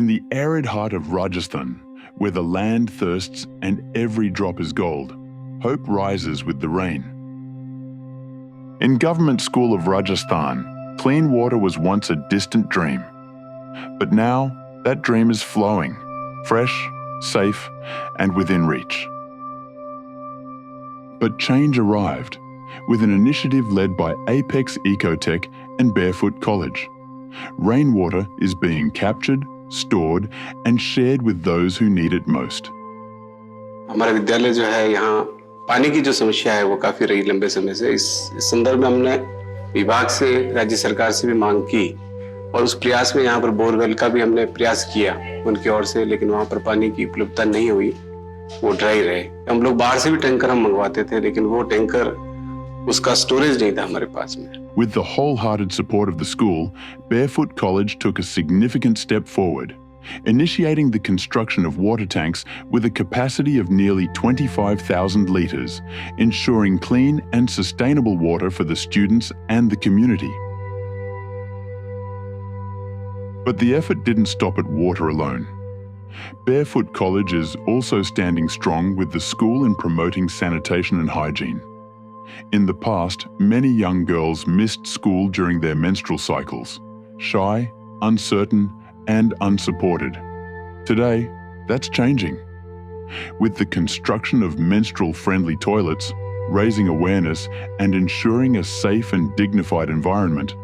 In the arid heart of Rajasthan, where the land thirsts and every drop is gold, hope rises with the rain. In Government School of Rajasthan, clean water was once a distant dream. But now, that dream is flowing, fresh, safe, and within reach. But change arrived, with an initiative led by Apex Ecotech and Barefoot College. Rainwater is being captured, stored, and shared with those who need it most. हमारा विद्यालय जो है यहाँ पानी की जो समस्या है वो काफी रही लंबे समय से। इस संदर्भ में हमने विभाग से, राज्य सरकार से भी मांग की और उस प्रयास में यहाँ पर बोरवेल का भी हमने प्रयास किया उनकी ओर से, लेकिन वहाँ पर पानी की उपलब्धता नहीं हुई, वो ड्राई रहे। हम लोग बाहर से भी टैंकर हम मंगवाते थे, लेकिन वो टैंकर उसका स्टोरेज नहीं था हमारे पास में। With the wholehearted support of the school, Barefoot College took a significant step forward, initiating the construction of water tanks with a capacity of nearly 25,000 litres, ensuring clean and sustainable water for the students and the community. But the effort didn't stop at water alone. Barefoot College is also standing strong with the school in promoting sanitation and hygiene. In the past, many young girls missed school during their menstrual cycles, shy, uncertain, and unsupported. Today, that's changing. With the construction of menstrual-friendly toilets, raising awareness, and ensuring a safe and dignified environment,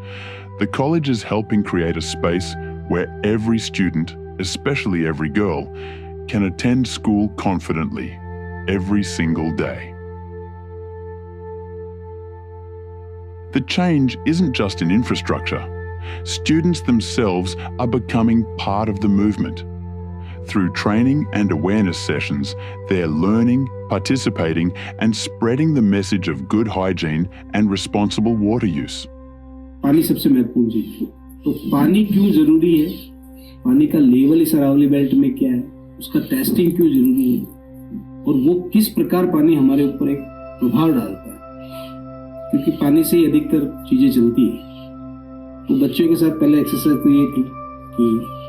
the college is helping create a space where every student, especially every girl, can attend school confidently, every single day. The change isn't just in infrastructure. Students themselves are becoming part of the movement. Through training and awareness sessions, they're learning, participating, and spreading the message of good hygiene and responsible water use. पानी सबसे महत्वपूर्ण चीज है। तो पानी क्यों जरूरी है, पानी का लेवल इस अरावली बेल्ट में क्या है, उसका टेस्टिंग क्यों जरूरी है और वो किस प्रकार पानी हमारे ऊपर एक प्रभाव डालता है, क्योंकि पानी से ही अधिकतर चीजें चलती है। तो बच्चों के साथ पहले एक्सरसाइज तो ये थी कि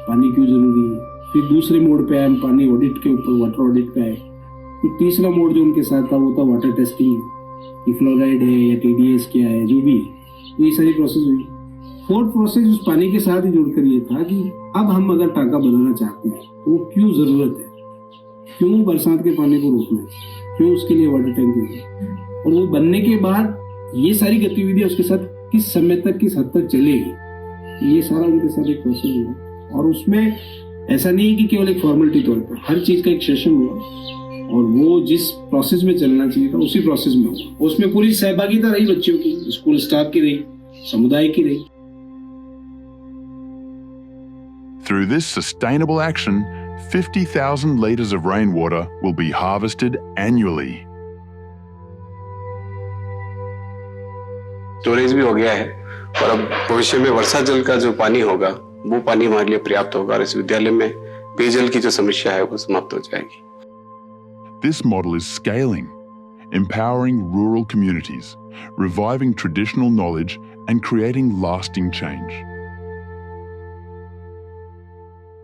पानी क्यों जरूरी है, फिर दूसरे मोड पे आए हम पानी ऑडिट के ऊपर, वाटर ऑडिट पे आए। फिर तीसरा मोड जो उनके साथ था वो था वाटर टेस्टिंग, कि फ्लोराइड है या TDS क्या है, जो भी है, तो ये सारी प्रोसेस हुई। फोर्थ प्रोसेस उस पानी के साथ ही जुड़कर ये था कि अब हम अगर टांका बनाना चाहते हैं तो वो क्यों जरूरत है, क्यों बरसात के पानी को रोकना है, क्यों उसके लिए वाटर टैंक है, और वो बनने के बाद ये सारी गतिविधियां उसके साथ किस समय तक, किस हद तक चलेगी, ये सारा उनके साथ एक प्रोसेस हुआ। और उसमें ऐसा नहीं है कि केवल एक फॉर्मेलिटी तौर पर, हर चीज का एक सेशन हुआ और वो जिस प्रोसेस में चलना चाहिए था उसी प्रोसेस में हुआ। उसमें पूरी सहभागिता रही बच्चों की, स्कूल स्टाफ की रही, समुदाय की रही। Through this sustainable action, 50,000 litres of rainwater will be harvested annually. Storage भी हो गया है और अब भविष्य में वर्षा जल का जो पानी होगा वो पानी हमारे लिए पर्याप्त होगा और इस विद्यालय में पेयजल की जो समस्या है वो समाप्त हो जाएगी। This model is scaling, empowering rural communities, reviving traditional knowledge, and creating lasting change.